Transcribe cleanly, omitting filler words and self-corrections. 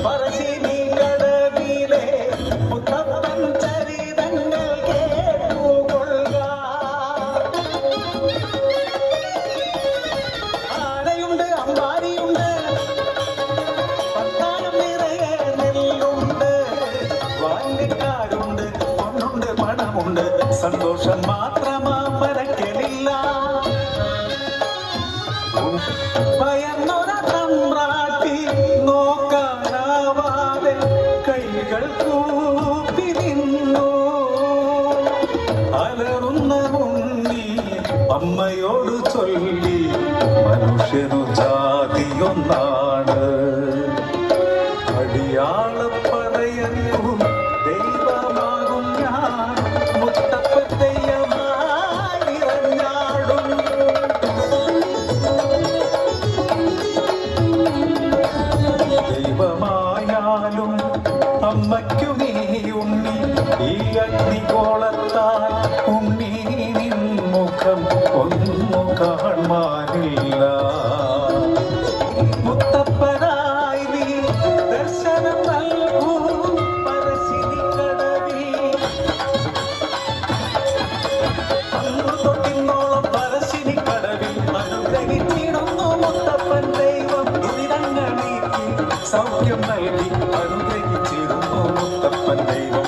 പറശ്ശിനി കടവിലെ മുത്തപ്പൻ ചരിതങ്ങൾ കേട്ടുകൊള്ളുക. ആനയുണ്ട്, അമ്പാരിയുണ്ട്, പത്താനം നിറയെ നെല്ലുണ്ട്, വാല്യക്കാരുണ്ട്, പൊന്നുണ്ട്, പണമുണ്ട്, സന്തോഷം മാത്രമാ മരക്കലില്ല. ഭയന്നൊര തമ്പ്രാട്ടി നോക്കാനാവാതെ കൈകൾ കൂപ്പി നിന്നു. അലറുന്ന ഉണ്ണി അമ്മയോട് ചൊല്ലി, മനുഷ്യനു ജാതിയൊന്നാണ്. അടിയാളപ്പടയന്നു ദൈവമാകും ഞാൻ, മുത്തപ്പൻ തെയ്യമായി ഇറങ്ങാടും. ദൈവമായാലും അമ്മയ്ക്കു നീ ഉണ്ണി, ഈ അഗ്നിഗോളത്താൽ ഉണ്ണി നിൻ മുഖം ഒന്നു കാണാനില്ല. മുത്തപ്പനായി നീ ദർശനം നൽകൂ പറശ്ശിനി കടവിൽ. അന്നു തൊട്ടിന്നോളം പറശ്ശിനി കടവിൽ അനുഗ്രഹിച്ചിടുന്നു മുത്തപ്പൻ ദൈവം. ദുരിതങ്ങൾ നീക്കി സൗഖ്യം നൽകി അനുഗ്രഹിച്ചിടുന്നു മുത്തപ്പൻ ദൈവം.